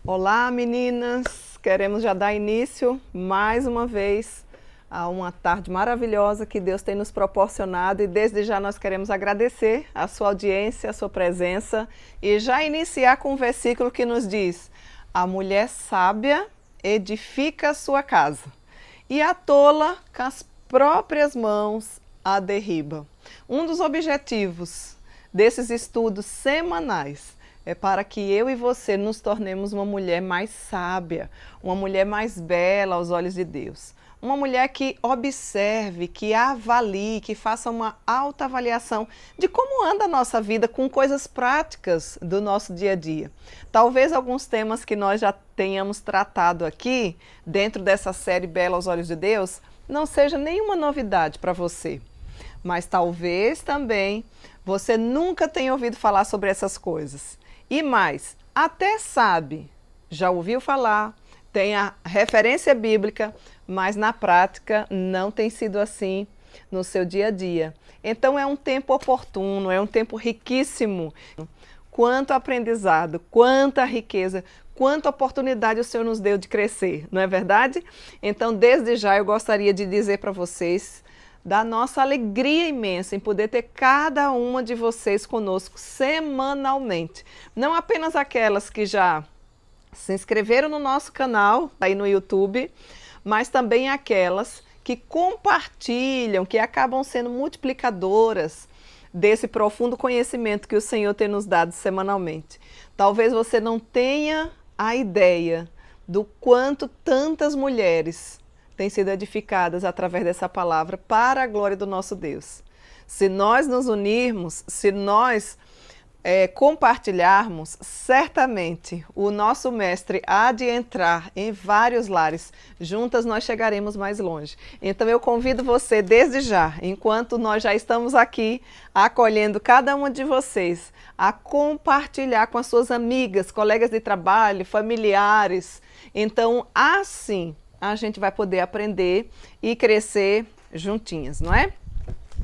Olá, meninas! Queremos já dar início mais uma vez a uma tarde maravilhosa que Deus tem nos proporcionado e desde já nós queremos agradecer a sua audiência, a sua presença e já iniciar com um versículo que nos diz: a mulher sábia edifica a sua casa e a tola com as próprias mãos a derriba. Um dos objetivos desses estudos semanais é para que eu e você nos tornemos uma mulher mais sábia, uma mulher mais bela aos olhos de Deus. Uma mulher que observe, que avalie, que faça uma autoavaliação de como anda a nossa vida com coisas práticas do nosso dia a dia. Talvez alguns temas que nós já tenhamos tratado aqui, dentro dessa série Bela aos Olhos de Deus, não seja nenhuma novidade para você. Mas talvez também você nunca tenha ouvido falar sobre essas coisas. E mais, até sabe, já ouviu falar, tem a referência bíblica, mas na prática não tem sido assim no seu dia a dia. Então é um tempo oportuno, é um tempo riquíssimo. Quanto aprendizado, quanta riqueza, quanta oportunidade o Senhor nos deu de crescer, não é verdade? Então, desde já eu gostaria de dizer para vocês da nossa alegria imensa em poder ter cada uma de vocês conosco semanalmente. Não apenas aquelas que já se inscreveram no nosso canal, aí no YouTube, mas também aquelas que compartilham, que acabam sendo multiplicadoras desse profundo conhecimento que o Senhor tem nos dado semanalmente. Talvez você não tenha a ideia do quanto tantas mulheres têm sido edificadas através dessa palavra para a glória do nosso Deus. Se nós nos unirmos, se nós compartilharmos, certamente o nosso mestre há de entrar em vários lares. Juntas nós chegaremos mais longe. Então eu convido você desde já, enquanto nós já estamos aqui acolhendo cada uma de vocês, a compartilhar com as suas amigas, colegas de trabalho, familiares. Então assim a gente vai poder aprender e crescer juntinhas, não é?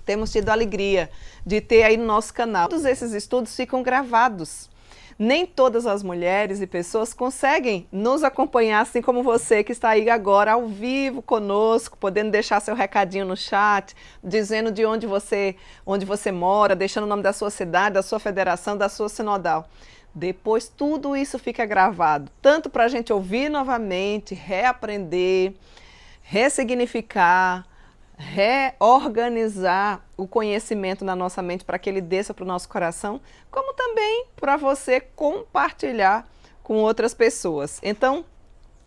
Temos tido a alegria de ter aí no nosso canal. Todos esses estudos ficam gravados. Nem todas as mulheres e pessoas conseguem nos acompanhar, assim como você que está aí agora ao vivo conosco, podendo deixar seu recadinho no chat, dizendo de onde você mora, deixando o nome da sua cidade, da sua federação, da sua sinodal. Depois tudo isso fica gravado, tanto para a gente ouvir novamente, reaprender, ressignificar, reorganizar o conhecimento na nossa mente para que ele desça para o nosso coração, como também para você compartilhar com outras pessoas. Então,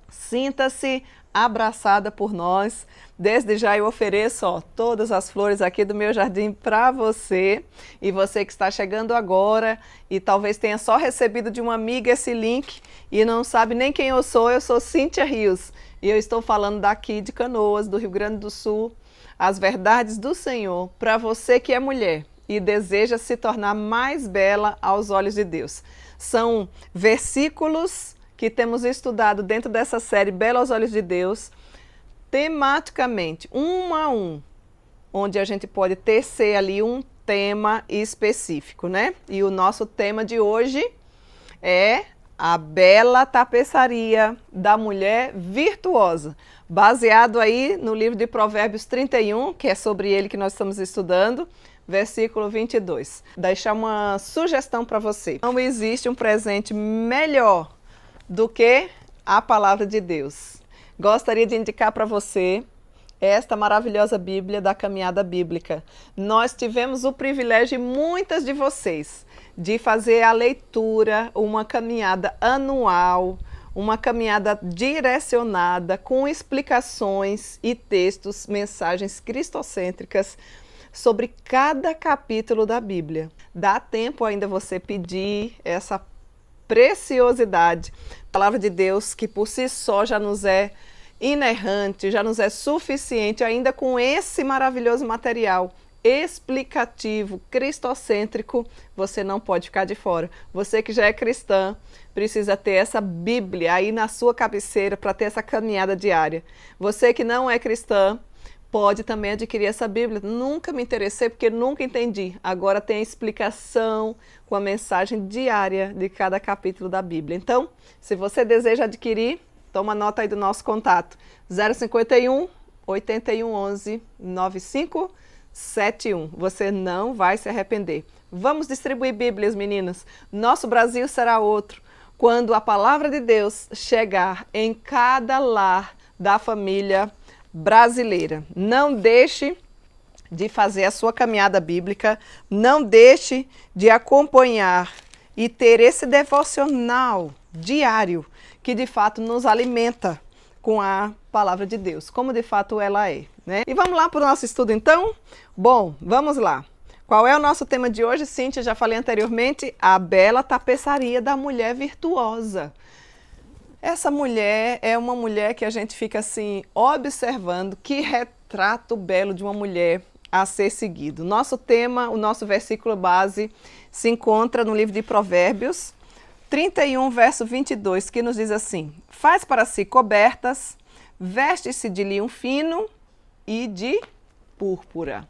sinta-se abraçada por nós. Desde já eu ofereço todas as flores aqui do meu jardim para você. E você que está chegando agora e talvez tenha só recebido de uma amiga esse link e não sabe nem quem eu sou Cíntia Rios. E eu estou falando daqui de Canoas, do Rio Grande do Sul. As verdades do Senhor para você que é mulher e deseja se tornar mais bela aos olhos de Deus. São versículos que temos estudado dentro dessa série Bela aos Olhos de Deus, tematicamente, um a um, onde a gente pode tecer ali um tema específico, né? E o nosso tema de hoje é a bela tapeçaria da mulher virtuosa, baseado aí no livro de Provérbios 31, que é sobre ele que nós estamos estudando, versículo 22. Deixar uma sugestão para você. Não existe um presente melhor do que a palavra de Deus. Gostaria de indicar para você esta maravilhosa Bíblia da Caminhada Bíblica. Nós tivemos o privilégio, muitas de vocês, de fazer a leitura, uma caminhada anual, uma caminhada direcionada com explicações e textos, mensagens cristocêntricas sobre cada capítulo da Bíblia. Dá tempo ainda você pedir essa preciosidade, a palavra de Deus que por si só já nos é inerrante, já nos é suficiente, ainda com esse maravilhoso material explicativo, cristocêntrico, você não pode ficar de fora. Você que já é cristã, precisa ter essa Bíblia aí na sua cabeceira para ter essa caminhada diária. Você que não é cristã, pode também adquirir essa Bíblia. Nunca me interessei porque nunca entendi. Agora tem a explicação com a mensagem diária de cada capítulo da Bíblia. Então, se você deseja adquirir, toma nota aí do nosso contato. 051 8111 9571. Você não vai se arrepender. Vamos distribuir Bíblias, meninas. Nosso Brasil será outro quando a palavra de Deus chegar em cada lar da família brasileira. Não deixe de fazer a sua caminhada bíblica, não deixe de acompanhar e ter esse devocional diário que de fato nos alimenta com a palavra de Deus, como de fato ela é, né? E vamos lá para o nosso estudo então? Bom, vamos lá. Qual é o nosso tema de hoje, Cíntia? Já falei anteriormente, a bela tapeçaria da mulher virtuosa. Essa mulher é uma mulher que a gente fica assim, observando que retrato belo de uma mulher a ser seguido. Nosso tema, o nosso versículo base se encontra no livro de Provérbios 31, verso 22, que nos diz assim: faz para si cobertas, veste-se de linho fino e de púrpura.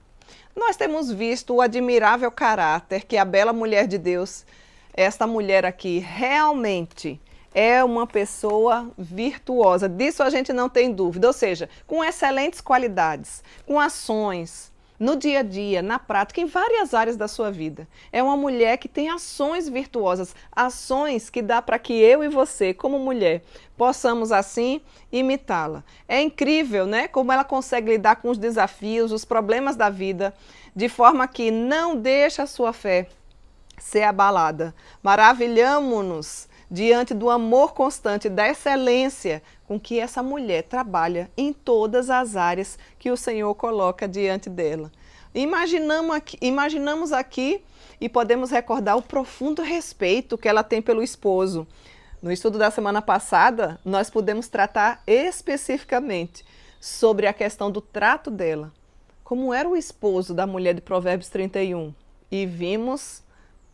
Nós temos visto o admirável caráter que a bela mulher de Deus, esta mulher aqui, realmente é uma pessoa virtuosa. Disso a gente não tem dúvida, ou seja, com excelentes qualidades, com ações, no dia a dia, na prática, em várias áreas da sua vida. É uma mulher que tem ações virtuosas, ações que dá para que eu e você, como mulher, possamos assim imitá-la. É incrível, né? Como ela consegue lidar com os desafios, os problemas da vida, de forma que não deixa a sua fé ser abalada. Maravilhamo-nos diante do amor constante, da excelência com que essa mulher trabalha em todas as áreas que o Senhor coloca diante dela. Imaginamos aqui e podemos recordar o profundo respeito que ela tem pelo esposo. No estudo da semana passada, nós pudemos tratar especificamente sobre a questão do trato dela, como era o esposo da mulher de Provérbios 31. E vimos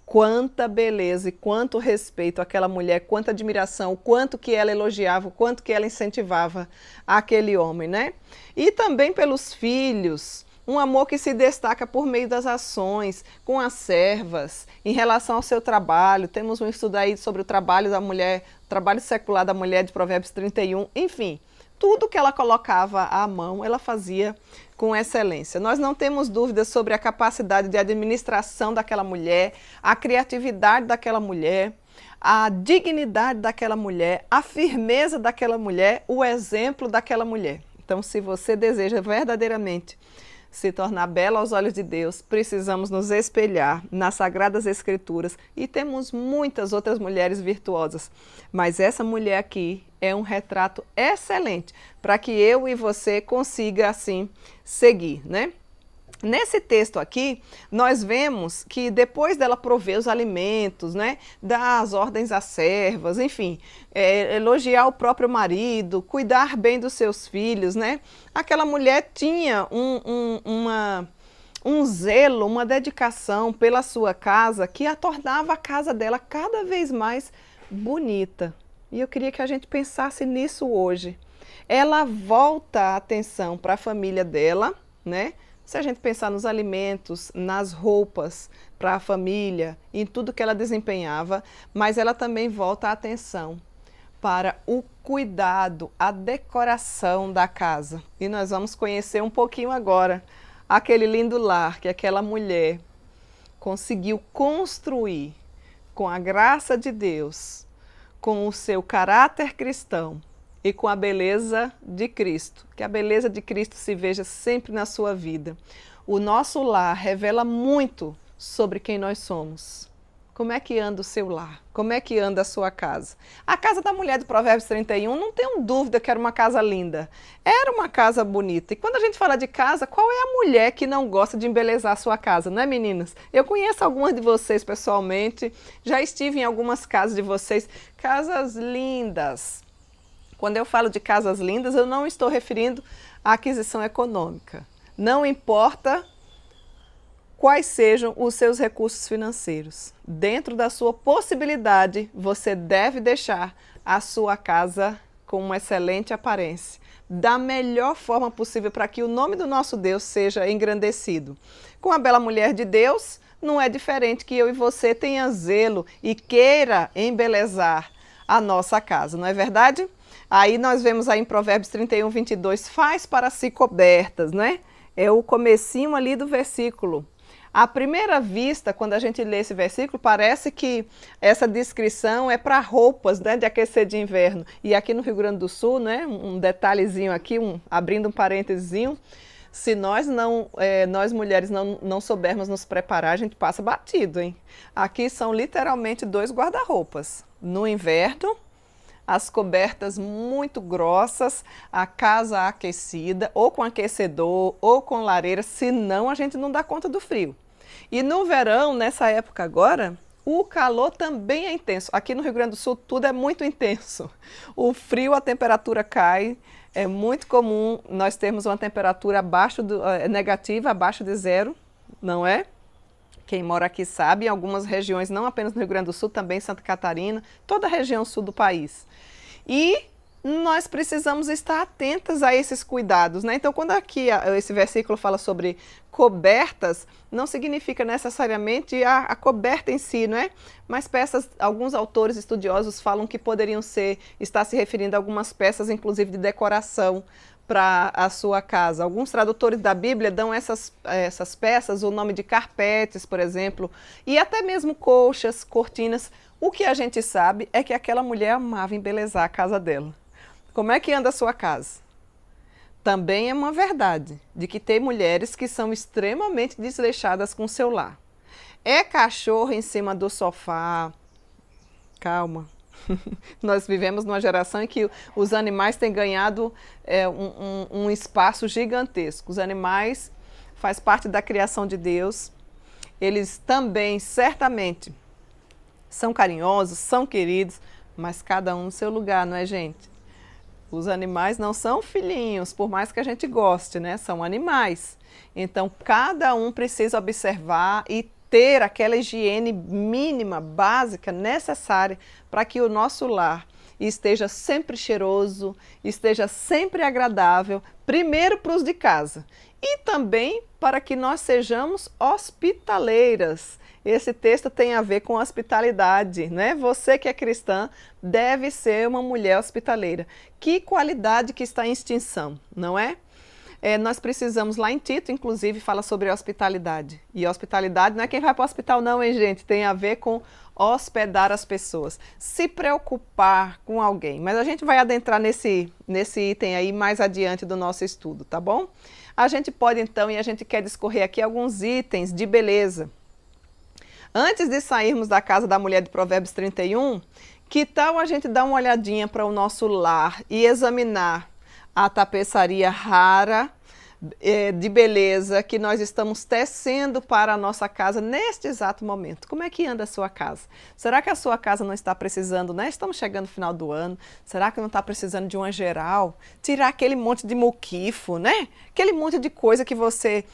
quanta beleza e quanto respeito aquela mulher, quanta admiração, o quanto que ela elogiava, o quanto que ela incentivava aquele homem, né? E também pelos filhos, um amor que se destaca por meio das ações, com as servas, em relação ao seu trabalho. Temos um estudo aí sobre o trabalho da mulher, o trabalho secular da mulher de Provérbios 31, enfim. Tudo que ela colocava à mão, ela fazia com excelência. Nós não temos dúvidas sobre a capacidade de administração daquela mulher, a criatividade daquela mulher, a dignidade daquela mulher, a firmeza daquela mulher, o exemplo daquela mulher. Então, se você deseja verdadeiramente se tornar bela aos olhos de Deus, precisamos nos espelhar nas Sagradas Escrituras e temos muitas outras mulheres virtuosas, mas essa mulher aqui é um retrato excelente para que eu e você consiga assim seguir, né? Nesse texto aqui, nós vemos que depois dela prover os alimentos, né, dar as ordens às servas, enfim, elogiar o próprio marido, cuidar bem dos seus filhos, né? Aquela mulher tinha um zelo, uma dedicação pela sua casa que a tornava a casa dela cada vez mais bonita. E eu queria que a gente pensasse nisso hoje. Ela volta a atenção para a família dela, né? Se a gente pensar nos alimentos, nas roupas para a família, em tudo que ela desempenhava, mas ela também volta a atenção para o cuidado, a decoração da casa. E nós vamos conhecer um pouquinho agora aquele lindo lar que aquela mulher conseguiu construir com a graça de Deus, com o seu caráter cristão e com a beleza de Cristo. Que a beleza de Cristo se veja sempre na sua vida. O nosso lar revela muito sobre quem nós somos. Como é que anda o seu lar? Como é que anda a sua casa? A casa da mulher do Provérbios 31, não tenho dúvida que era uma casa linda. Era uma casa bonita. E quando a gente fala de casa, qual é a mulher que não gosta de embelezar a sua casa, não é, meninas? Eu conheço algumas de vocês pessoalmente, já estive em algumas casas de vocês, casas lindas. Quando eu falo de casas lindas, eu não estou referindo à aquisição econômica. Não importa quais sejam os seus recursos financeiros. Dentro da sua possibilidade, você deve deixar a sua casa com uma excelente aparência, da melhor forma possível para que o nome do nosso Deus seja engrandecido. Com a bela mulher de Deus, não é diferente que eu e você tenha zelo e queira embelezar a nossa casa, não é verdade? Aí nós vemos aí em Provérbios 31, 22, faz para si cobertas, né? É o comecinho ali do versículo. À primeira vista, quando a gente lê esse versículo, parece que essa descrição é para roupas, né, de aquecer de inverno. E aqui no Rio Grande do Sul, né, um detalhezinho aqui, abrindo um parênteses, se nós nós mulheres não soubermos nos preparar, a gente passa batido, hein? Aqui são literalmente 2 guarda-roupas. No inverno, as cobertas muito grossas, a casa aquecida, ou com aquecedor, ou com lareira, senão a gente não dá conta do frio. E no verão, nessa época agora, o calor também é intenso. Aqui no Rio Grande do Sul tudo é muito intenso. O frio, a temperatura cai, é muito comum nós termos uma temperatura negativa, abaixo de 0, não é? Quem mora aqui sabe, em algumas regiões, não apenas no Rio Grande do Sul, também Santa Catarina, toda a região sul do país. E nós precisamos estar atentas a esses cuidados, né? Então, quando aqui esse versículo fala sobre cobertas, não significa necessariamente a coberta em si, não é? Mas peças, alguns autores estudiosos falam que poderiam estar se referindo a algumas peças, inclusive de decoração, para a sua casa. Alguns tradutores da Bíblia dão essas peças o nome de carpetes, por exemplo, e até mesmo colchas, cortinas. O que a gente sabe é que aquela mulher amava embelezar a casa dela. Como é que anda a sua casa? Também é uma verdade de que tem mulheres que são extremamente desleixadas com o seu lar. É cachorro em cima do sofá. Calma. Nós vivemos numa geração em que os animais têm ganhado um espaço gigantesco. Os animais fazem parte da criação de Deus. Eles também, certamente, são carinhosos, são queridos, mas cada um no seu lugar, não é, gente? Os animais não são filhinhos, por mais que a gente goste, né? São animais. Então, cada um precisa observar e ter aquela higiene mínima, básica, necessária para que o nosso lar esteja sempre cheiroso, esteja sempre agradável, primeiro para os de casa e também para que nós sejamos hospitaleiras. Esse texto tem a ver com hospitalidade, né? Você que é cristã deve ser uma mulher hospitaleira. Que qualidade que está em extinção, não é? Nós precisamos, lá em Tito, inclusive, fala sobre hospitalidade. E hospitalidade não é quem vai para o hospital não, hein, gente? Tem a ver com hospedar as pessoas. Se preocupar com alguém. Mas a gente vai adentrar nesse item aí mais adiante do nosso estudo, tá bom? A gente pode, então, e a gente quer discorrer aqui alguns itens de beleza. Antes de sairmos da casa da mulher de Provérbios 31, que tal a gente dar uma olhadinha para o nosso lar e examinar a tapeçaria rara de beleza que nós estamos tecendo para a nossa casa neste exato momento. Como é que anda a sua casa? Será que a sua casa não está precisando, né? Estamos chegando no final do ano, será que não está precisando de uma geral? Tirar aquele monte de muquifo, né? Aquele monte de coisa que você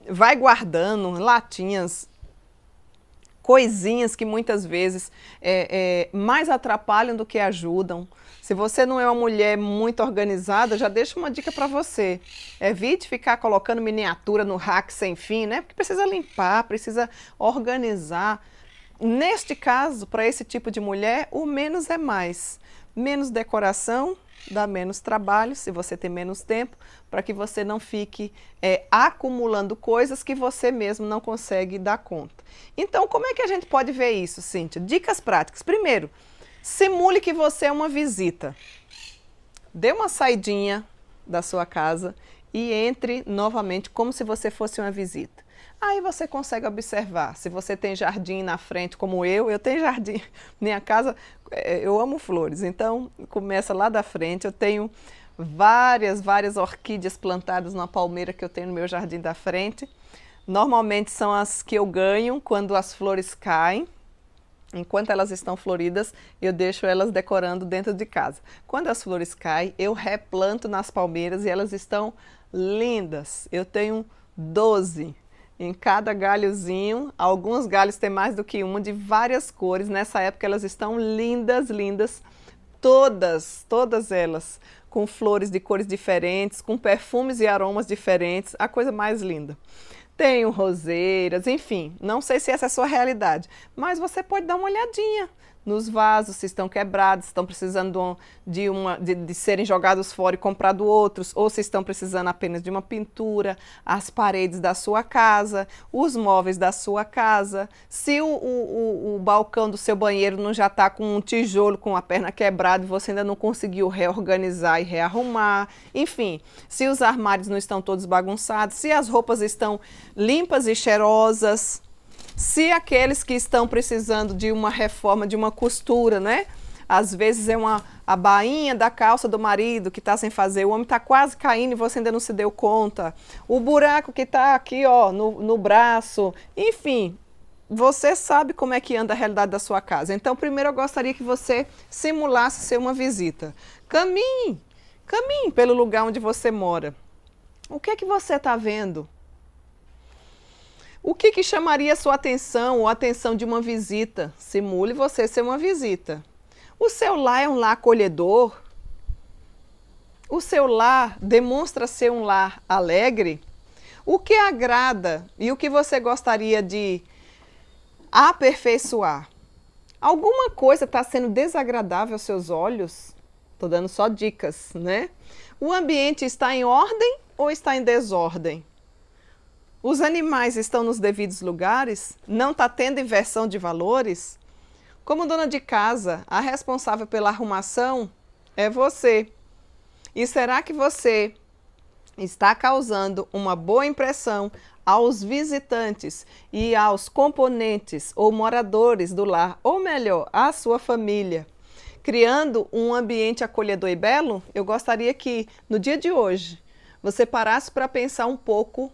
vai guardando, latinhas, coisinhas que muitas vezes mais atrapalham do que ajudam. Se você não é uma mulher muito organizada, já deixo uma dica para você. Evite ficar colocando miniatura no rack sem fim, né? Porque precisa limpar, precisa organizar. Neste caso, para esse tipo de mulher, o menos é mais. Menos decoração, dá menos trabalho, se você tem menos tempo, para que você não fique acumulando coisas que você mesmo não consegue dar conta. Então, como é que a gente pode ver isso, Cíntia? Dicas práticas. Primeiro, simule que você é uma visita. Dê uma saidinha da sua casa e entre novamente como se você fosse uma visita. Aí você consegue observar, se você tem jardim na frente, como eu tenho jardim. Minha casa, eu amo flores, então começa lá da frente. Eu tenho várias orquídeas plantadas numa palmeira que eu tenho no meu jardim da frente. Normalmente são as que eu ganho quando as flores caem. Enquanto elas estão floridas, eu deixo elas decorando dentro de casa. Quando as flores caem, eu replanto nas palmeiras e elas estão lindas. Eu tenho 12 em cada galhozinho. Alguns galhos têm mais do que uma, de várias cores. Nessa época elas estão lindas, lindas. Todas elas com flores de cores diferentes, com perfumes e aromas diferentes, a coisa mais linda. Tenho roseiras, enfim, não sei se essa é a sua realidade, mas você pode dar uma olhadinha nos vasos, se estão quebrados, se estão precisando de serem jogados fora e comprado outros, ou se estão precisando apenas de uma pintura, as paredes da sua casa, os móveis da sua casa, se o balcão do seu banheiro não já está com um tijolo com a perna quebrada e você ainda não conseguiu reorganizar e rearrumar, enfim, se os armários não estão todos bagunçados, se as roupas estão limpas e cheirosas, se aqueles que estão precisando de uma reforma, de uma costura, né? Às vezes é a bainha da calça do marido que está sem fazer, o homem está quase caindo e você ainda não se deu conta. O buraco que está aqui, ó, no braço. Enfim, você sabe como é que anda a realidade da sua casa. Então, primeiro eu gostaria que você simulasse ser uma visita. Caminhe pelo lugar onde você mora. O que é que você está vendo? O que chamaria a sua atenção ou a atenção de uma visita? Simule você ser uma visita. O seu lar é um lar acolhedor? O seu lar demonstra ser um lar alegre? O que agrada e o que você gostaria de aperfeiçoar? Alguma coisa está sendo desagradável aos seus olhos? Estou dando só dicas, né? O ambiente está em ordem ou está em desordem? Os animais estão nos devidos lugares? Não está tendo inversão de valores? Como dona de casa, a responsável pela arrumação é você. E será que você está causando uma boa impressão aos visitantes e aos componentes ou moradores do lar, ou melhor, à sua família, criando um ambiente acolhedor e belo? Eu gostaria que, no dia de hoje, você parasse para pensar um pouco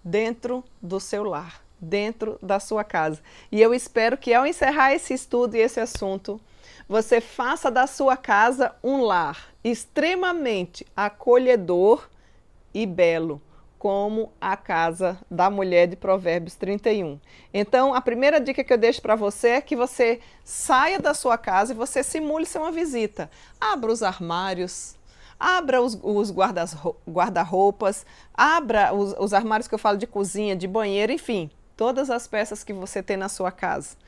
dentro do seu lar, dentro da sua casa. E eu espero que ao encerrar esse estudo e esse assunto, você faça da sua casa um lar extremamente acolhedor e belo, como a casa da mulher de Provérbios 31. Então, a primeira dica que eu deixo para você é que você saia da sua casa e você simule ser uma visita. Abra os armários, abra os guarda-roupas, abra os armários que eu falo de cozinha, de banheiro, enfim, todas as peças que você tem na sua casa.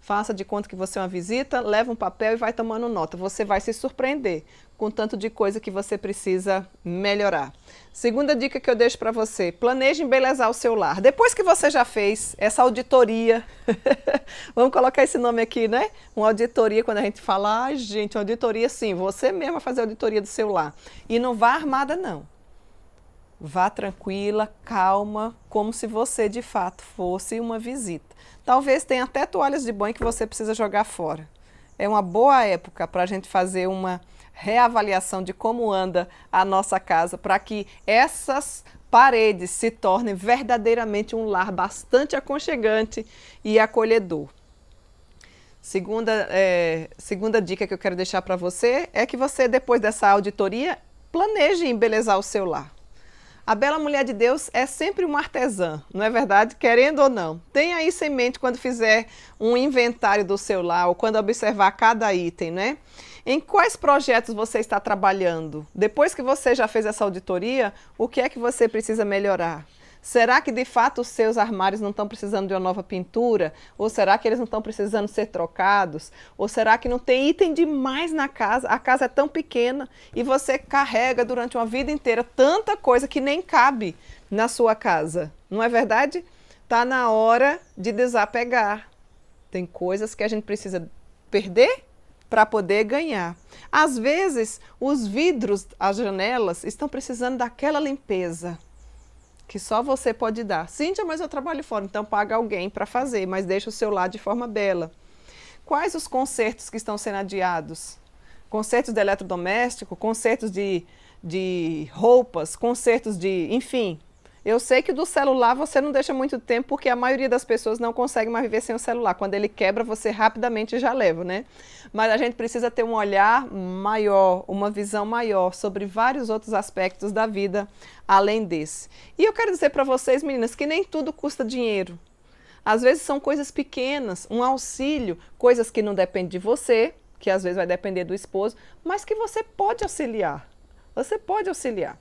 Faça de conta que você é uma visita, leva um papel e vai tomando nota. Você vai se surpreender com tanto de coisa que você precisa melhorar. Segunda dica que eu deixo para você, planeje embelezar o seu lar. Depois que você já fez essa auditoria, vamos colocar esse nome aqui, né? Uma auditoria, quando a gente fala, ai gente, auditoria sim, você mesma fazer a auditoria do seu lar. E não vá armada não. Vá tranquila, calma, como se você de fato fosse uma visita. Talvez tenha até toalhas de banho que você precisa jogar fora. É uma boa época para a gente fazer uma reavaliação de como anda a nossa casa, para que essas paredes se tornem verdadeiramente um lar bastante aconchegante e acolhedor. Segunda dica que eu quero deixar para você é que você, depois dessa auditoria, planeje embelezar o seu lar. A bela mulher de Deus é sempre uma artesã, não é verdade? Querendo ou não. Tenha isso em mente quando fizer um inventário do seu lar ou quando observar cada item, né? Em quais projetos você está trabalhando? Depois que você já fez essa auditoria, o que é que você precisa melhorar? Será que de fato os seus armários não estão precisando de uma nova pintura? Ou será que eles não estão precisando ser trocados? Ou será que não tem item demais na casa? A casa é tão pequena e você carrega durante uma vida inteira tanta coisa que nem cabe na sua casa. Não é verdade? Está na hora de desapegar. Tem coisas que a gente precisa perder para poder ganhar. Às vezes, os vidros, as janelas, estão precisando daquela limpeza que só você pode dar. Cíntia, mas eu trabalho fora, então paga alguém para fazer, mas deixa o seu lar de forma bela. Quais os consertos que estão sendo adiados? Consertos de eletrodoméstico, consertos de roupas, consertos de... enfim. Eu sei que do celular você não deixa muito tempo, porque a maioria das pessoas não consegue mais viver sem o celular. Quando ele quebra, você rapidamente já leva, né? Mas a gente precisa ter um olhar maior, uma visão maior sobre vários outros aspectos da vida, além desse. E eu quero dizer para vocês, meninas, que nem tudo custa dinheiro. Às vezes são coisas pequenas, um auxílio, coisas que não dependem de você, que às vezes vai depender do esposo, mas que você pode auxiliar. Você pode auxiliar.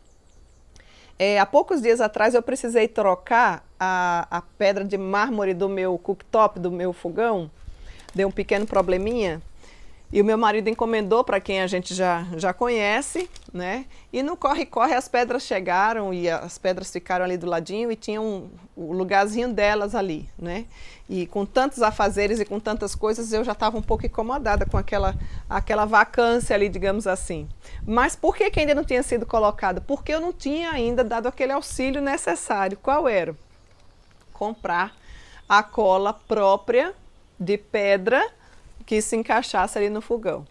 Há poucos dias atrás eu precisei trocar a pedra de mármore do meu cooktop, do meu fogão. Deu um pequeno probleminha. E o meu marido encomendou para quem a gente já conhece, né? E no corre-corre as pedras chegaram e as pedras ficaram ali do ladinho e tinham o lugarzinho delas ali, né? E com tantos afazeres e com tantas coisas eu já estava um pouco incomodada com aquela vacância ali, digamos assim. Mas por que ainda não tinha sido colocada? Porque eu não tinha ainda dado aquele auxílio necessário. Qual era? Comprar a cola própria de pedra que se encaixasse ali no fogão.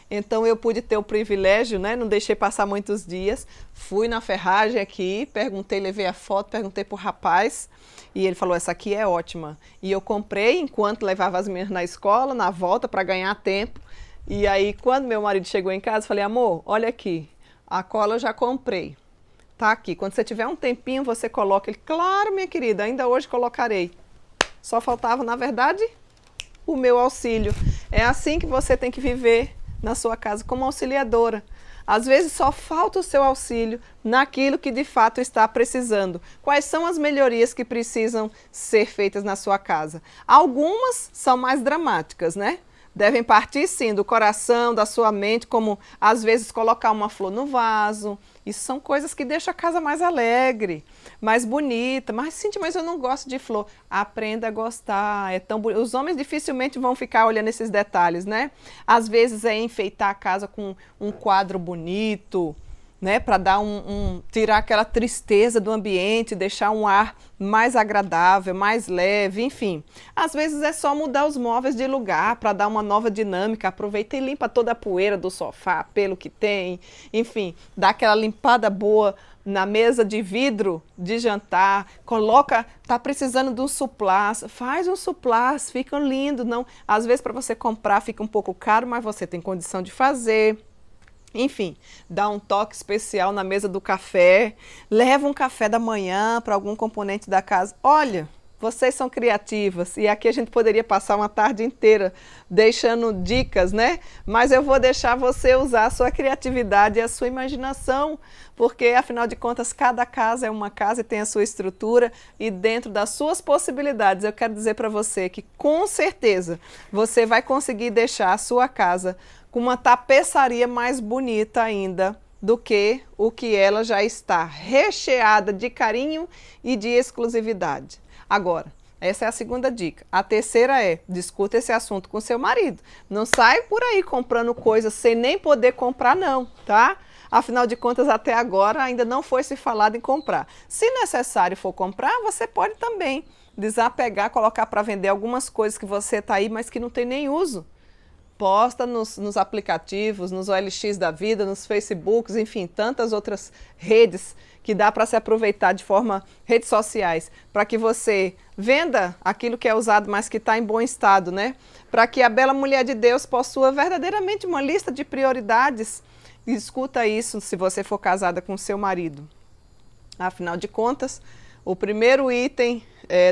Então eu pude ter o privilégio, né? Não deixei passar muitos dias, fui na ferragem aqui, perguntei, levei a foto, perguntei pro rapaz e ele falou, essa aqui é ótima. E eu comprei enquanto levava as minhas na escola, na volta, para ganhar tempo. E aí quando meu marido chegou em casa, falei, amor, olha aqui, a cola eu já comprei, tá aqui. Quando você tiver um tempinho, você coloca. Ele, claro, minha querida, ainda hoje colocarei. Só faltava, na verdade, o meu auxílio. É assim que você tem que viver na sua casa, como auxiliadora. Às vezes só falta o seu auxílio naquilo que de fato está precisando. Quais são as melhorias que precisam ser feitas na sua casa? Algumas são mais dramáticas, né? Devem partir sim do coração, da sua mente, como às vezes colocar uma flor no vaso. Isso são coisas que deixam a casa mais alegre, mais bonita. Mas, Cíntia, mas eu não gosto de flor. Aprenda a gostar, é tão bonito. Os homens dificilmente vão ficar olhando esses detalhes, né? Às vezes é enfeitar a casa com um quadro bonito, né, para dar tirar aquela tristeza do ambiente, deixar um ar mais agradável, mais leve, enfim. Às vezes é só mudar os móveis de lugar para dar uma nova dinâmica, aproveita e limpa toda a poeira do sofá, pelo que tem, enfim, dá aquela limpada boa na mesa de vidro de jantar, coloca, tá precisando de um suplás, faz um suplás, fica lindo, não, às vezes para você comprar fica um pouco caro, mas você tem condição de fazer. Enfim, dá um toque especial na mesa do café, leva um café da manhã para algum componente da casa. Olha, vocês são criativas e aqui a gente poderia passar uma tarde inteira deixando dicas, né? Mas eu vou deixar você usar a sua criatividade e a sua imaginação, porque afinal de contas cada casa é uma casa e tem a sua estrutura e dentro das suas possibilidades eu quero dizer para você que com certeza você vai conseguir deixar a sua casa com uma tapeçaria mais bonita ainda do que o que ela já está, recheada de carinho e de exclusividade. Agora, essa é a segunda dica. A terceira é, discuta esse assunto com seu marido. Não sai por aí comprando coisas sem nem poder comprar não, tá? Afinal de contas, até agora ainda não foi se falado em comprar. Se necessário for comprar, você pode também desapegar, colocar para vender algumas coisas que você está aí, mas que não tem nem uso. Posta nos aplicativos, nos OLX da vida, nos Facebooks, enfim, tantas outras redes que dá para se aproveitar de forma, redes sociais, para que você venda aquilo que é usado, mas que está em bom estado, né? Para que a bela mulher de Deus possua verdadeiramente uma lista de prioridades. E escuta isso se você for casada com seu marido. Afinal de contas, o primeiro item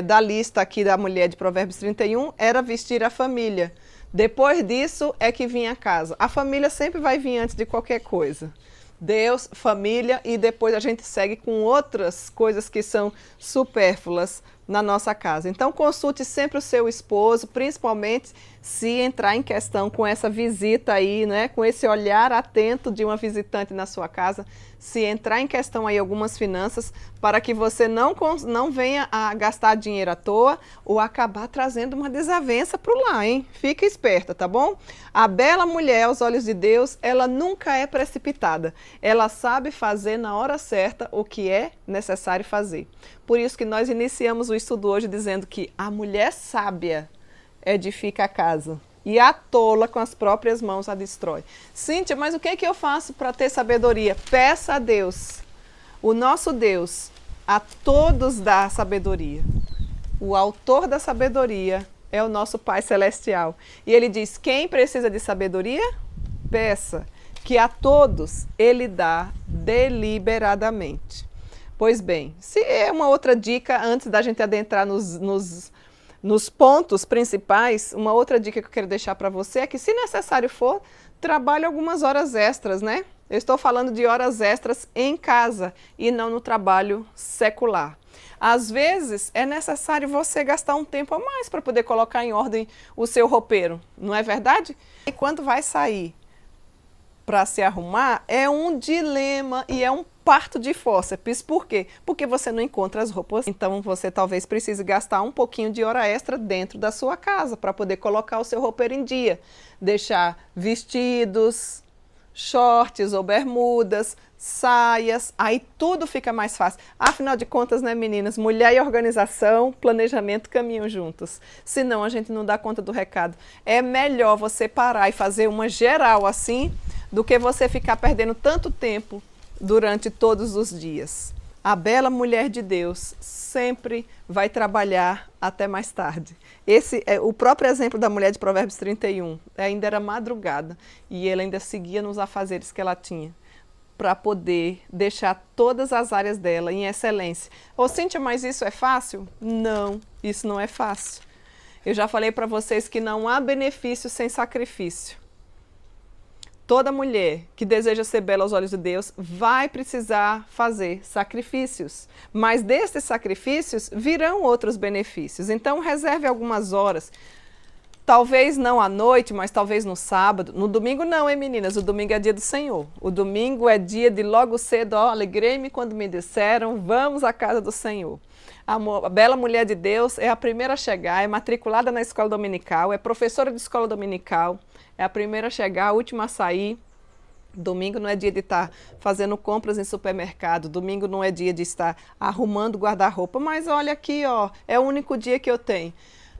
da lista aqui da mulher de Provérbios 31 era vestir a família. Depois disso é que vinha a casa. A família sempre vai vir antes de qualquer coisa. Deus, família e depois a gente segue com outras coisas que são supérfluas na nossa casa. Então consulte sempre o seu esposo, principalmente se entrar em questão com essa visita aí, né, com esse olhar atento de uma visitante na sua casa, se entrar em questão aí algumas finanças, para que você não venha a gastar dinheiro à toa ou acabar trazendo uma desavença para o lar, hein? Fica esperta, tá bom? A bela mulher aos olhos de Deus, ela nunca é precipitada. Ela sabe fazer na hora certa o que é necessário fazer. Por isso que nós iniciamos o estudo hoje dizendo que a mulher sábia edifica a casa e a tola com as próprias mãos a destrói. Cíntia, mas o que é que eu faço para ter sabedoria? Peça a Deus. O nosso Deus a todos dá sabedoria. O autor da sabedoria é o nosso Pai Celestial. E ele diz, quem precisa de sabedoria? Peça, que a todos ele dá deliberadamente. Pois bem, se é uma outra dica, antes da gente adentrar nos pontos principais, uma outra dica que eu quero deixar para você é que, se necessário for, trabalhe algumas horas extras, né? Eu estou falando de horas extras em casa e não no trabalho secular. Às vezes é necessário você gastar um tempo a mais para poder colocar em ordem o seu roupeiro, não é verdade? E quando vai sair para se arrumar, é um dilema e é um parto de fórceps. Por quê? Porque você não encontra as roupas. Então você talvez precise gastar um pouquinho de hora extra dentro da sua casa para poder colocar o seu roupeiro em dia. Deixar vestidos, shorts ou bermudas, saias, aí tudo fica mais fácil. Afinal de contas, né, meninas? Mulher e organização, planejamento caminham juntos. Senão a gente não dá conta do recado. É melhor você parar e fazer uma geral assim, do que você ficar perdendo tanto tempo durante todos os dias. A bela mulher de Deus sempre vai trabalhar até mais tarde. Esse é o próprio exemplo da mulher de Provérbios 31. Ainda era madrugada e ela ainda seguia nos afazeres que ela tinha para poder deixar todas as áreas dela em excelência. Ô Cíntia, mas isso é fácil? Não, isso não é fácil. Eu já falei para vocês que não há benefício sem sacrifício. Toda mulher que deseja ser bela aos olhos de Deus vai precisar fazer sacrifícios. Mas destes sacrifícios virão outros benefícios. Então reserve algumas horas. Talvez não à noite, mas talvez no sábado. No domingo não, hein, meninas? O domingo é dia do Senhor. O domingo é dia de logo cedo, ó, alegrei-me quando me disseram, vamos à casa do Senhor. A bela mulher de Deus é a primeira a chegar, é matriculada na escola dominical, é professora de escola dominical, é a primeira a chegar, a última a sair. Domingo não é dia de estar fazendo compras em supermercado, domingo não é dia de estar arrumando guarda-roupa, mas olha aqui, ó, é o único dia que eu tenho.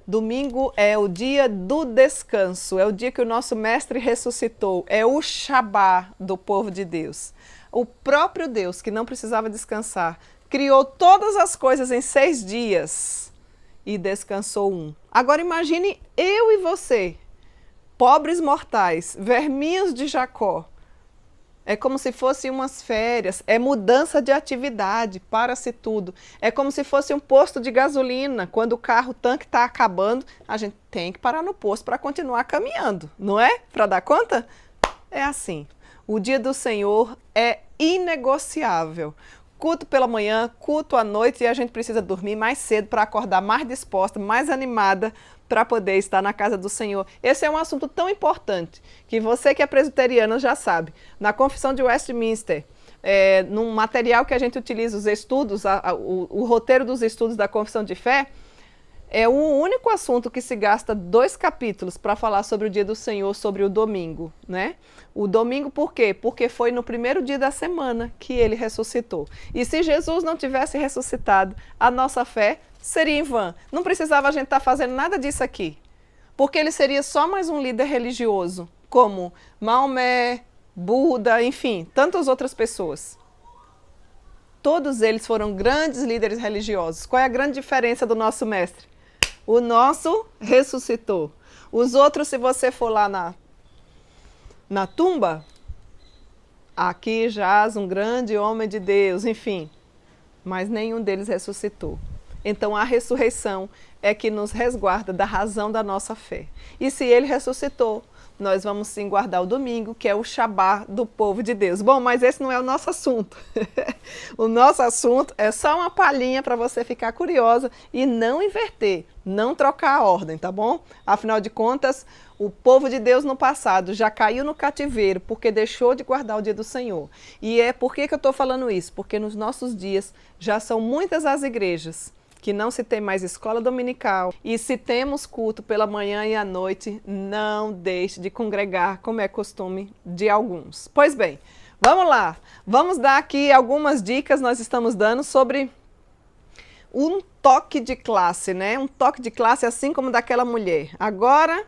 Domingo é o dia do descanso, é o dia que o nosso mestre ressuscitou, é o Shabá do povo de Deus. O próprio Deus, que não precisava descansar, criou todas as coisas em 6 dias e descansou um. Agora imagine eu e você, pobres mortais, verminhos de Jacó. É como se fossem umas férias, é mudança de atividade, para-se tudo. É como se fosse um posto de gasolina, quando o tanque está acabando, a gente tem que parar no posto para continuar caminhando, não é? Para dar conta? É assim, o dia do Senhor é inegociável. Culto pela manhã, culto à noite e a gente precisa dormir mais cedo para acordar mais disposta, mais animada para poder estar na casa do Senhor. Esse é um assunto tão importante que você que é presbiteriana já sabe. Na Confissão de Westminster, num material que a gente utiliza, os estudos, o roteiro dos estudos da Confissão de Fé, é o único assunto que se gasta 2 capítulos para falar sobre o dia do Senhor, sobre o domingo, né? O domingo por quê? Porque foi no primeiro dia da semana que ele ressuscitou. E se Jesus não tivesse ressuscitado, a nossa fé seria em vão. Não precisava a gente estar fazendo nada disso aqui. Porque ele seria só mais um líder religioso, como Maomé, Buda, enfim, tantas outras pessoas. Todos eles foram grandes líderes religiosos. Qual é a grande diferença do nosso mestre? O nosso ressuscitou. Os outros, se você for lá na tumba, aqui jaz um grande homem de Deus, enfim, mas nenhum deles ressuscitou. Então a ressurreição é que nos resguarda da razão da nossa fé. E se ele ressuscitou, nós vamos sim guardar o domingo, que é o Shabá do povo de Deus. Bom, mas esse não é o nosso assunto. O nosso assunto é só uma palhinha para você ficar curiosa e não inverter, não trocar a ordem, tá bom? Afinal de contas, o povo de Deus no passado já caiu no cativeiro porque deixou de guardar o dia do Senhor. E por que eu estou falando isso? Porque nos nossos dias já são muitas as igrejas que não se tem mais escola dominical, e se temos culto pela manhã e à noite, não deixe de congregar, como é costume de alguns. Pois bem, vamos lá, vamos dar aqui algumas dicas, nós estamos dando sobre um toque de classe, né? Um toque de classe assim como daquela mulher. Agora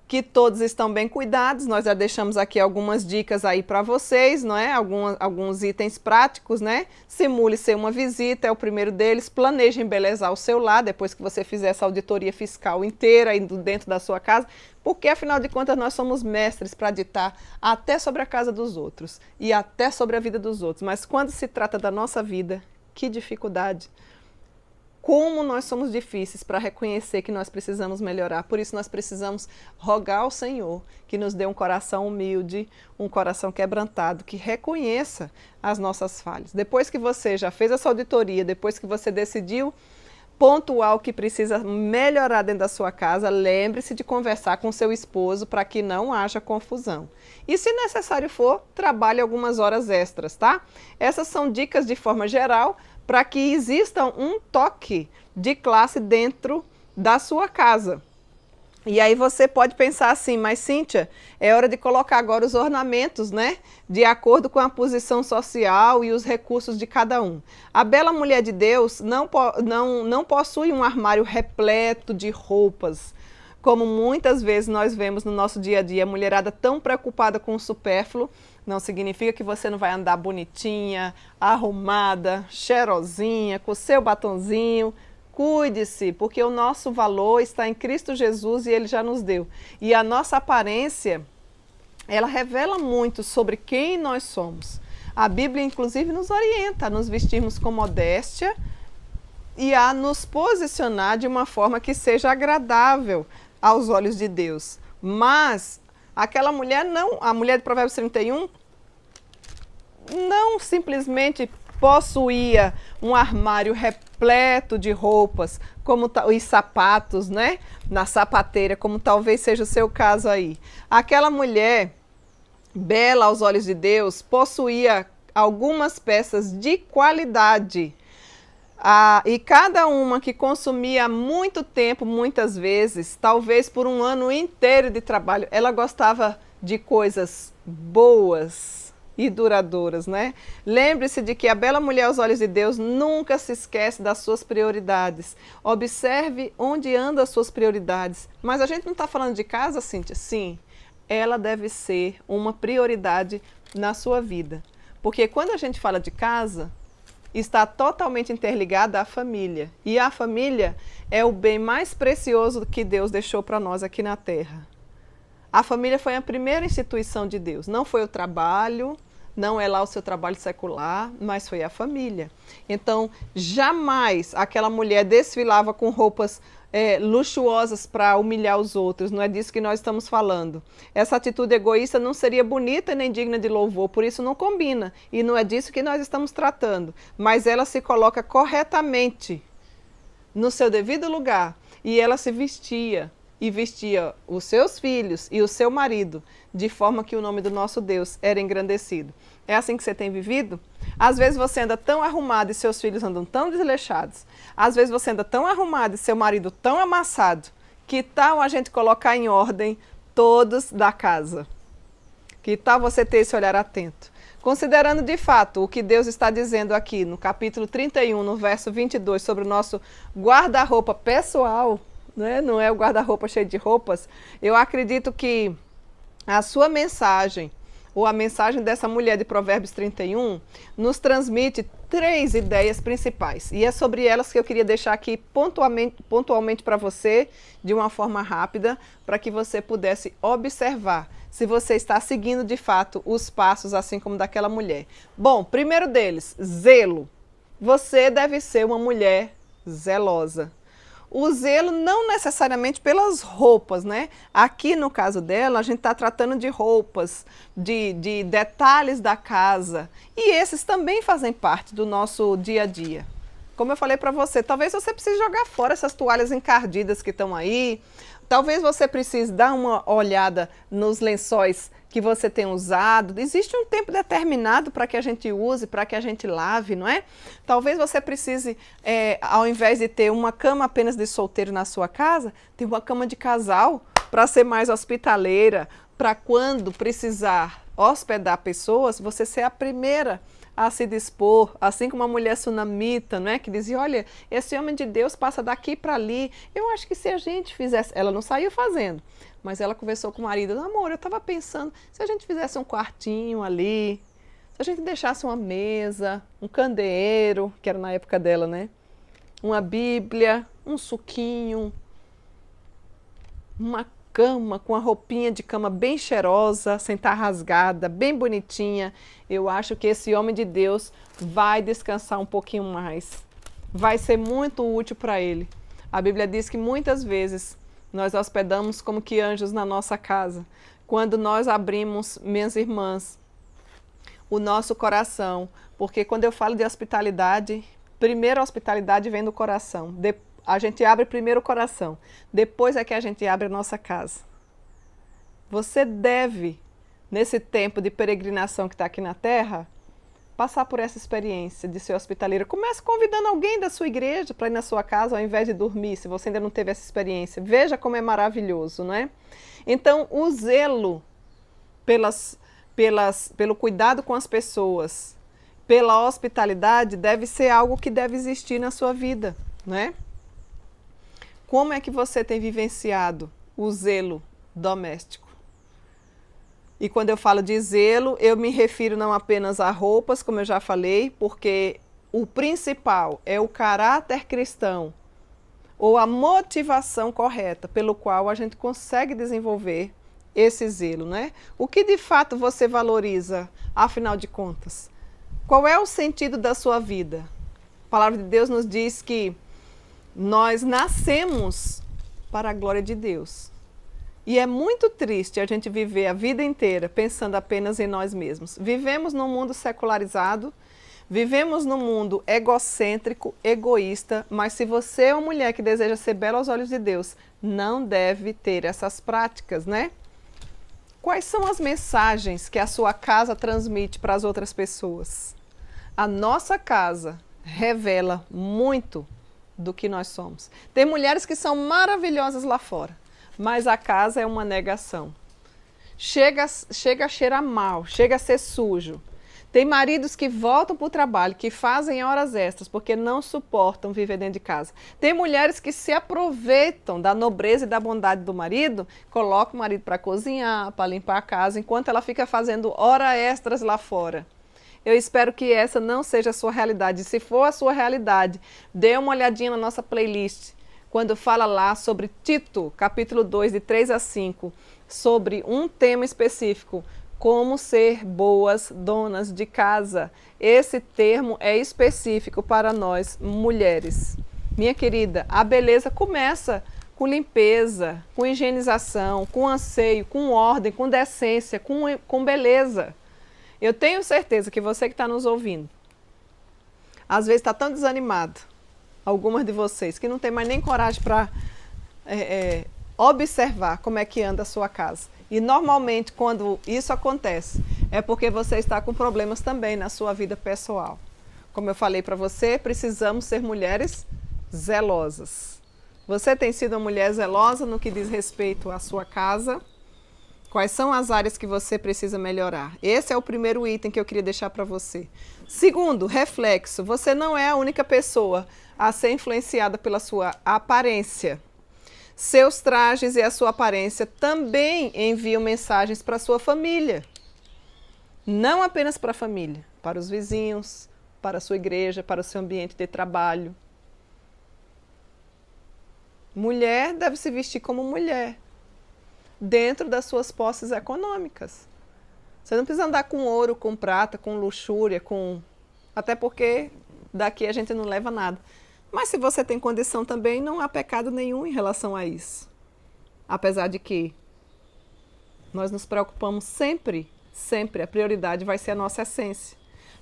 que todos estão bem cuidados, nós já deixamos aqui algumas dicas aí para vocês, não é? Alguns itens práticos, né? Simule ser uma visita, é o primeiro deles. Planeje embelezar o seu lar, depois que você fizer essa auditoria fiscal inteira aí dentro da sua casa, porque afinal de contas nós somos mestres para ditar até sobre a casa dos outros e até sobre a vida dos outros. Mas quando se trata da nossa vida, que dificuldade! como nós somos difíceis para reconhecer que nós precisamos melhorar. Por isso nós precisamos rogar ao Senhor que nos dê um coração humilde, um coração quebrantado, que reconheça as nossas falhas. Depois que você já fez essa auditoria, depois que você decidiu pontuar o que precisa melhorar dentro da sua casa, lembre-se de conversar com seu esposo para que não haja confusão. E se necessário for, trabalhe algumas horas extras, tá? Essas são dicas de forma geral para que exista um toque de classe dentro da sua casa. E aí você pode pensar assim, mas Cíntia, é hora de colocar agora os ornamentos, né? De acordo com a posição social e os recursos de cada um. A bela mulher de Deus não possui um armário repleto de roupas, como muitas vezes nós vemos no nosso dia a dia, a mulherada tão preocupada com o supérfluo. Não significa que você não vai andar bonitinha, arrumada, cheirosinha, com o seu batonzinho. Cuide-se, porque o nosso valor está em Cristo Jesus e Ele já nos deu. E a nossa aparência, ela revela muito sobre quem nós somos. A Bíblia, inclusive, nos orienta a nos vestirmos com modéstia e a nos posicionar de uma forma que seja agradável aos olhos de Deus. Mas aquela mulher não, a mulher de Provérbios 31, não simplesmente possuía um armário repleto de roupas, como os sapatos, né? Na sapateira, como talvez seja o seu caso aí. Aquela mulher, bela aos olhos de Deus, possuía algumas peças de qualidade. E cada uma que consumia muito tempo, muitas vezes, talvez por um ano inteiro de trabalho, ela gostava de coisas boas e duradouras, né? Lembre-se de que a bela mulher aos olhos de Deus nunca se esquece das suas prioridades. Observe onde andam as suas prioridades. Mas a gente não está falando de casa, Cíntia? Sim, ela deve ser uma prioridade na sua vida. Porque quando a gente fala de casa, está totalmente interligada à família. E a família é o bem mais precioso que Deus deixou para nós aqui na Terra. A família foi a primeira instituição de Deus. Não foi o trabalho, não é lá o seu trabalho secular, mas foi a família. Então, jamais aquela mulher desfilava com roupas luxuosas para humilhar os outros. Não é disso que nós estamos falando. Essa atitude egoísta não seria bonita nem digna de louvor, por isso não combina. E não é disso que nós estamos tratando. Mas ela se coloca corretamente no seu devido lugar e ela se vestia. E vestia os seus filhos e o seu marido de forma que o nome do nosso Deus era engrandecido. É assim que você tem vivido? Às vezes você anda tão arrumado e seus filhos andam tão desleixados. Às vezes você anda tão arrumado e seu marido tão amassado. Que tal a gente colocar em ordem todos da casa? Que tal você ter esse olhar atento? Considerando de fato o que Deus está dizendo aqui no capítulo 31, no verso 22, sobre o nosso guarda-roupa pessoal, né? Não é o guarda-roupa cheio de roupas, eu acredito que a sua mensagem, ou a mensagem dessa mulher de Provérbios 31, nos transmite 3 ideias principais. E é sobre elas que eu queria deixar aqui pontualmente para você, de uma forma rápida, para que você pudesse observar se você está seguindo de fato os passos, assim como daquela mulher. Bom, primeiro deles, zelo. Você deve ser uma mulher zelosa. O zelo não necessariamente pelas roupas, né? Aqui no caso dela, a gente está tratando de roupas, de detalhes da casa. E esses também fazem parte do nosso dia a dia. Como eu falei para você, talvez você precise jogar fora essas toalhas encardidas que estão aí. Talvez você precise dar uma olhada nos lençóis que você tem usado. Existe um tempo determinado para que a gente use, para que a gente lave, não é? Talvez você precise, ao invés de ter uma cama apenas de solteiro na sua casa, ter uma cama de casal para ser mais hospitaleira, para quando precisar hospedar pessoas, você ser a primeira a se dispor, assim como a mulher sunamita, não é? Que dizia, olha, esse homem de Deus passa daqui para ali. Eu acho que se a gente fizesse, ela não saiu fazendo, mas ela conversou com o marido, amor, eu estava pensando, se a gente fizesse um quartinho ali, se a gente deixasse uma mesa, um candeeiro, que era na época dela, né? Uma Bíblia, um suquinho, uma cama com a roupinha de cama bem cheirosa, sem estar rasgada, bem bonitinha. Eu acho que esse homem de Deus vai descansar um pouquinho mais. vai ser muito útil para ele. A Bíblia diz que muitas vezes nós hospedamos como que anjos na nossa casa. Quando nós abrimos, minhas irmãs, o nosso coração, porque quando eu falo de hospitalidade, primeiro a hospitalidade vem do coração. A gente abre primeiro o coração, depois é que a gente abre a nossa casa. Você deve, nesse tempo de peregrinação que está aqui na Terra, passar por essa experiência de ser hospitaleira. Comece convidando alguém da sua igreja para ir na sua casa ao invés de dormir, se você ainda não teve essa experiência. Veja como é maravilhoso, não é? Então, o zelo pelo cuidado com as pessoas, pela hospitalidade, deve ser algo que deve existir na sua vida, não é? Como é que você tem vivenciado o zelo doméstico? E quando eu falo de zelo, eu me refiro não apenas a roupas, como eu já falei, porque o principal é o caráter cristão ou a motivação correta pelo qual a gente consegue desenvolver esse zelo, né? O que de fato você valoriza, afinal de contas? Qual é o sentido da sua vida? A palavra de Deus nos diz que nós nascemos para a glória de Deus. E é muito triste a gente viver a vida inteira pensando apenas em nós mesmos. Vivemos num mundo secularizado, vivemos num mundo egocêntrico, egoísta, mas se você é uma mulher que deseja ser bela aos olhos de Deus, não deve ter essas práticas, né? Quais são as mensagens que a sua casa transmite para as outras pessoas? A nossa casa revela muito do que nós somos. Tem mulheres que são maravilhosas lá fora, mas a casa é uma negação. Chega a cheirar mal, chega a ser sujo. Tem maridos que voltam para o trabalho, que fazem horas extras, porque não suportam viver dentro de casa. Tem mulheres que se aproveitam da nobreza e da bondade do marido, colocam o marido para cozinhar, para limpar a casa, enquanto ela fica fazendo horas extras lá fora. Eu espero que essa não seja a sua realidade. Se for a sua realidade, dê uma olhadinha na nossa playlist, quando fala lá sobre Tito, capítulo 2, de 3 a 5, sobre um tema específico, como ser boas donas de casa. Esse termo é específico para nós, mulheres. Minha querida, a beleza começa com limpeza, com higienização, com anseio, com ordem, com decência, com beleza. Eu tenho certeza que você que está nos ouvindo, às vezes está tão desanimado, algumas de vocês, que não tem mais nem coragem para observar como é que anda a sua casa. E normalmente quando isso acontece, é porque você está com problemas também na sua vida pessoal. Como eu falei para você, precisamos ser mulheres zelosas. Você tem sido uma mulher zelosa no que diz respeito à sua casa? Quais são as áreas que você precisa melhorar? Esse é o primeiro item que eu queria deixar para você. Segundo, reflexo. Você não é a única pessoa a ser influenciada pela sua aparência. Seus trajes e a sua aparência também enviam mensagens para a sua família. Não apenas para a família, para os vizinhos, para a sua igreja, para o seu ambiente de trabalho. Mulher deve se vestir como mulher, dentro das suas posses econômicas. Você não precisa andar com ouro, com prata, com luxúria, até porque daqui a gente não leva nada. Mas se você tem condição também, não há pecado nenhum em relação a isso. Apesar de que nós nos preocupamos sempre, a prioridade vai ser a nossa essência.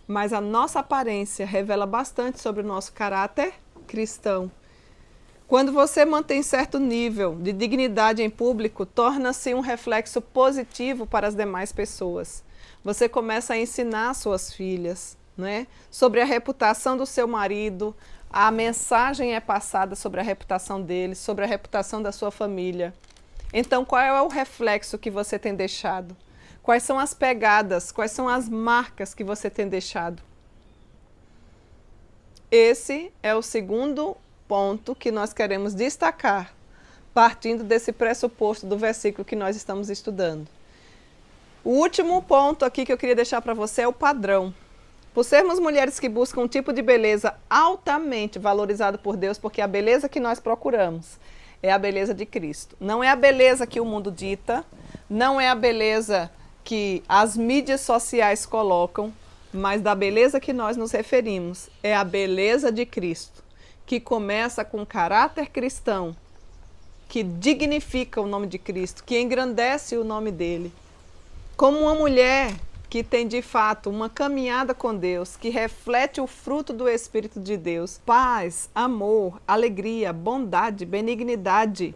Mas a nossa aparência revela bastante sobre o nosso caráter cristão. Quando você mantém certo nível de dignidade em público, torna-se um reflexo positivo para as demais pessoas. Você começa a ensinar suas filhas, né, sobre a reputação do seu marido. A mensagem é passada sobre a reputação dele, sobre a reputação da sua família. Então, qual é o reflexo que você tem deixado? Quais são as pegadas, quais são as marcas que você tem deixado? Esse é o segundo ponto que nós queremos destacar, partindo desse pressuposto do versículo que nós estamos estudando. O último ponto aqui que eu queria deixar para você é o padrão. Por sermos mulheres que buscam um tipo de beleza altamente valorizado por Deus, porque a beleza que nós procuramos é a beleza de Cristo. Não é a beleza que o mundo dita, não é a beleza que as mídias sociais colocam, mas da beleza que nós nos referimos é a beleza de Cristo. que começa com caráter cristão, que dignifica o nome de Cristo, que engrandece o nome dele. Como uma mulher que tem de fato uma caminhada com Deus, que reflete o fruto do Espírito de Deus: paz, amor, alegria, bondade, benignidade,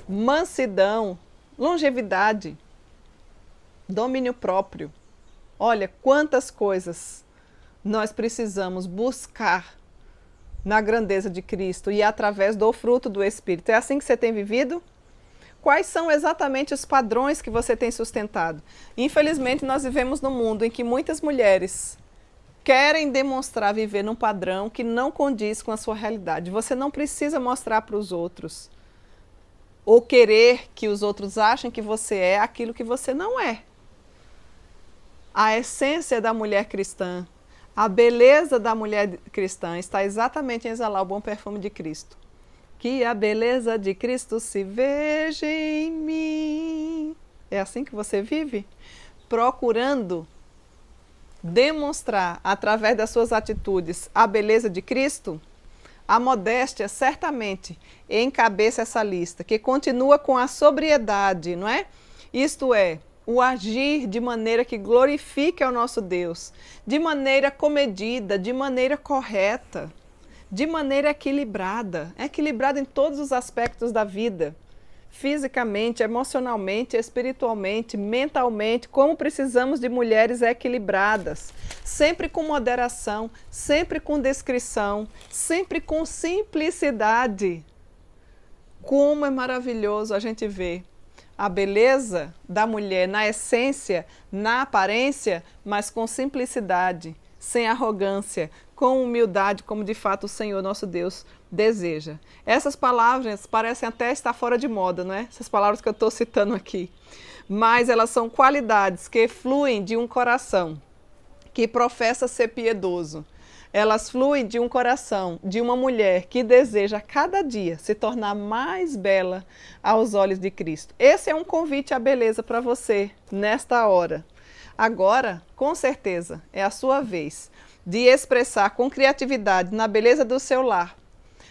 mansidão, longevidade, domínio próprio. Olha quantas coisas nós precisamos buscar na grandeza de Cristo e através do fruto do Espírito. É assim que você tem vivido? Quais são exatamente os padrões que você tem sustentado? Infelizmente, nós vivemos num mundo em que muitas mulheres querem demonstrar viver num padrão que não condiz com a sua realidade. Você não precisa mostrar para os outros ou querer que os outros achem que você é aquilo que você não é. A essência da mulher cristã, a beleza da mulher cristã está exatamente em exalar o bom perfume de Cristo. Que a beleza de Cristo se veja em mim. É assim que você vive? Procurando demonstrar, através das suas atitudes, a beleza de Cristo? A modéstia certamente encabeça essa lista, que continua com a sobriedade, não é? Isto é, o agir de maneira que glorifique ao nosso Deus, de maneira comedida, de maneira correta, de maneira equilibrada em todos os aspectos da vida, fisicamente, emocionalmente, espiritualmente, mentalmente, como precisamos de mulheres equilibradas, sempre com moderação, sempre com discrição, sempre com simplicidade. Como é maravilhoso a gente ver a beleza da mulher na essência, na aparência, mas com simplicidade, sem arrogância, com humildade, como de fato o Senhor nosso Deus deseja. Essas palavras parecem até estar fora de moda, não é? Essas palavras que eu estou citando aqui. Mas elas são qualidades que fluem de um coração que professa ser piedoso. Elas fluem de um coração de uma mulher que deseja a cada dia se tornar mais bela aos olhos de Cristo. Esse é um convite à beleza para você nesta hora. Agora, com certeza, é a sua vez de expressar com criatividade na beleza do seu lar,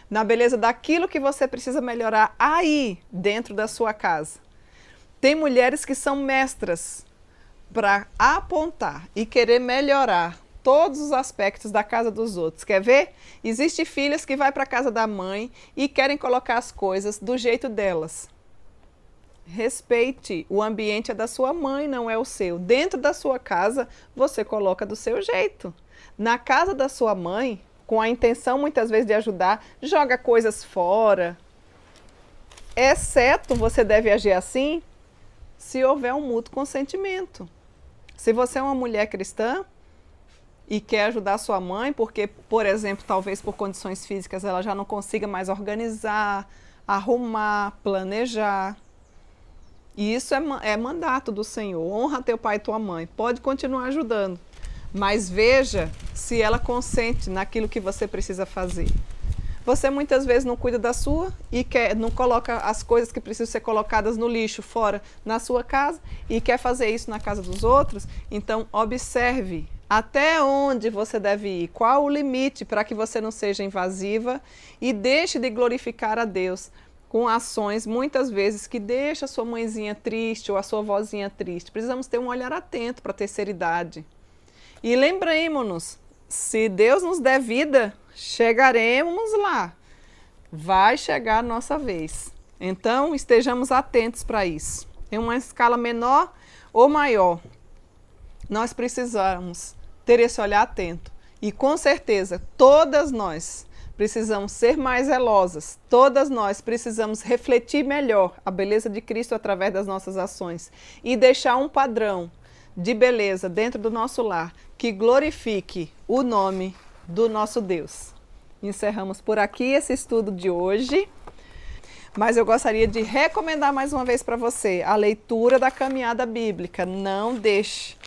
na beleza daquilo que você precisa melhorar aí dentro da sua casa. Tem mulheres que são mestras para apontar e querer melhorar todos os aspectos da casa dos outros. Quer ver? Existem filhas que vão para a casa da mãe e querem colocar as coisas do jeito delas. Respeite, o ambiente é da sua mãe, não é o seu. Dentro da sua casa, você coloca do seu jeito. Na casa da sua mãe, com a intenção muitas vezes de ajudar, joga coisas fora. Exceto você deve agir assim se houver um mútuo consentimento. Se você é uma mulher cristã e quer ajudar sua mãe, porque, por exemplo, talvez por condições físicas ela já não consiga mais organizar, arrumar, planejar. E isso é mandato do Senhor. Honra teu pai e tua mãe. Pode continuar ajudando, mas veja se ela consente naquilo que você precisa fazer. Você muitas vezes não cuida da sua e não coloca as coisas que precisam ser colocadas no lixo fora na sua casa e quer fazer isso na casa dos outros. Então observe até onde você deve ir, qual o limite para que você não seja invasiva e deixe de glorificar a Deus com ações, muitas vezes, que deixa a sua mãezinha triste ou a sua vozinha triste. Precisamos ter um olhar atento para a terceira idade. E lembremos-nos, se Deus nos der vida, chegaremos lá. Vai chegar a nossa vez. Então, estejamos atentos para isso. Em uma escala menor ou maior, nós precisamos ter esse olhar atento. E, com certeza, todas nós precisamos ser mais zelosas, todas nós precisamos refletir melhor a beleza de Cristo através das nossas ações e deixar um padrão de beleza dentro do nosso lar que glorifique o nome do nosso Deus. Encerramos por aqui esse estudo de hoje, mas eu gostaria de recomendar mais uma vez para você a leitura da caminhada bíblica. Não deixe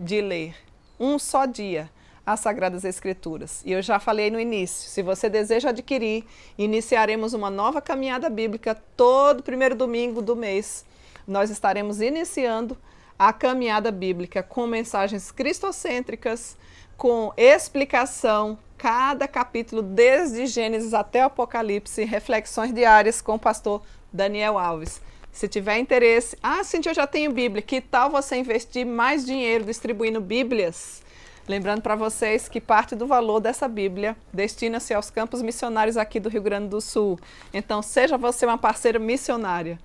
de ler um só dia as Sagradas Escrituras. E eu já falei no início, se você deseja adquirir, iniciaremos uma nova caminhada bíblica todo primeiro domingo do mês. Nós estaremos iniciando a caminhada bíblica com mensagens cristocêntricas, com explicação cada capítulo, desde Gênesis até o Apocalipse, reflexões diárias com o pastor Daniel Alves. Se tiver interesse, Cintia, eu já tenho Bíblia, que tal você investir mais dinheiro distribuindo Bíblias? Lembrando para vocês que parte do valor dessa Bíblia destina-se aos campos missionários aqui do Rio Grande do Sul. Então, seja você uma parceira missionária.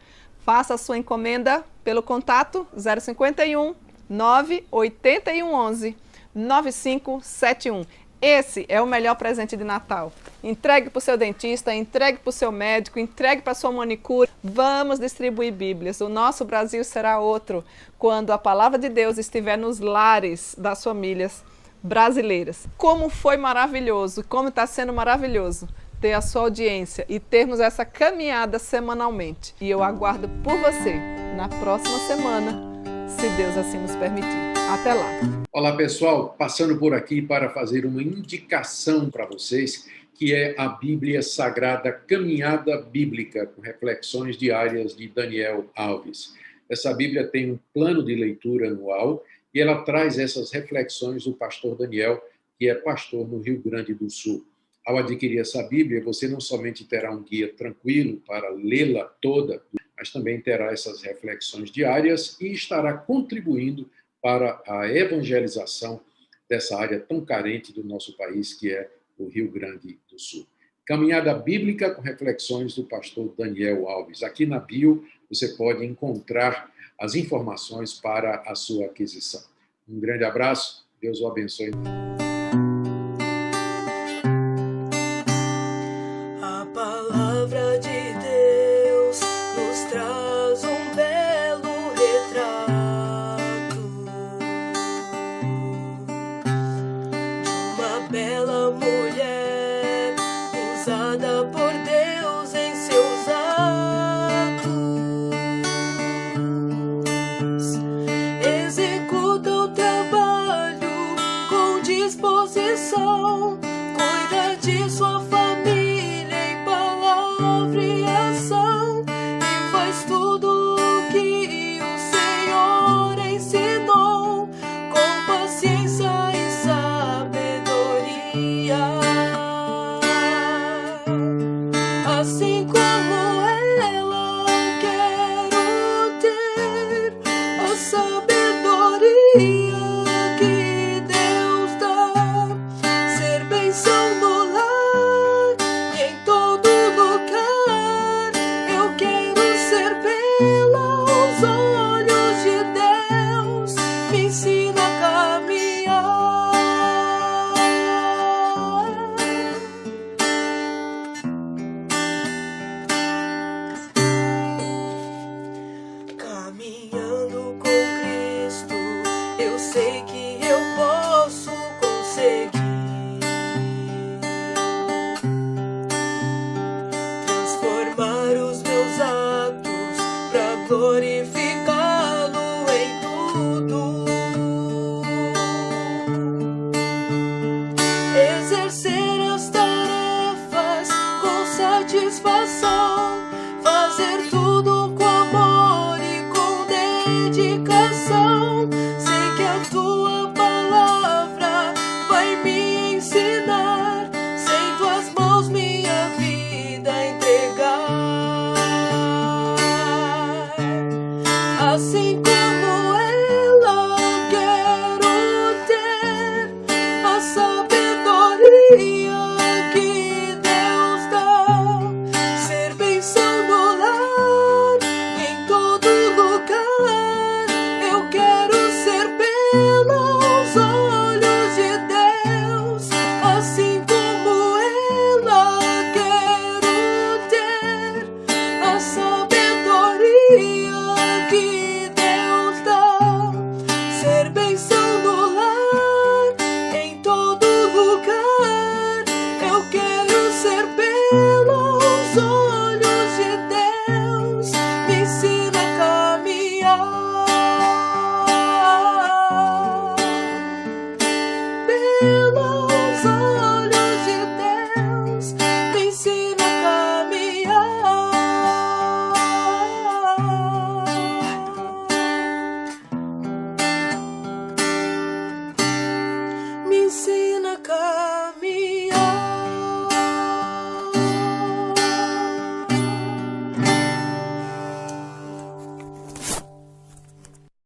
Faça a sua encomenda pelo contato 051 981 11 9571. Esse é o melhor presente de Natal. Entregue para o seu dentista, entregue para o seu médico, entregue para a sua manicure. Vamos distribuir Bíblias. O nosso Brasil será outro quando a palavra de Deus estiver nos lares das famílias brasileiras. Como foi maravilhoso, como está sendo maravilhoso ter a sua audiência e termos essa caminhada semanalmente. E eu aguardo por você na próxima semana, se Deus assim nos permitir. Até lá! Olá pessoal, passando por aqui para fazer uma indicação para vocês, que é a Bíblia Sagrada Caminhada Bíblica, com reflexões diárias de Daniel Alves. Essa Bíblia tem um plano de leitura anual e ela traz essas reflexões do pastor Daniel, que é pastor no Rio Grande do Sul. Ao adquirir essa Bíblia, você não somente terá um guia tranquilo para lê-la toda, mas também terá essas reflexões diárias e estará contribuindo para a evangelização dessa área tão carente do nosso país, que é o Rio Grande do Sul. Caminhada Bíblica com reflexões do pastor Daniel Alves. Aqui na bio você pode encontrar as informações para a sua aquisição. Um grande abraço, Deus o abençoe. A palavra de Deus nos traz um belo retrato de uma bela mulher usada por Deus em seus atos. Executa o trabalho com disposição, cuida de sua família em palavra e ação, e faz tudo o que o Senhor ensinou, com paciência e sabedoria. Assim como ela, quero ter a sabedoria que Deus dá, ser bênção no lar e em todo lugar. Eu quero ser pelos olhos de Deus, me ensina a caminhar. Caminhando com Cristo, eu sei que eu posso conseguir transformar os meus atos para glorificá-lo em tudo, exercer as tarefas com satisfação, fazer tudo com amor e com dedicação. Sei que a tua palavra vai me ensinar, sem tuas mãos minha vida entregar. Assim como ela, quero ter a sabedoria que Deus dá, ser bênção no lar e em todo lugar. Eu quero ser pelos olhos de Deus, assim como ela, quero ter a sabedoria que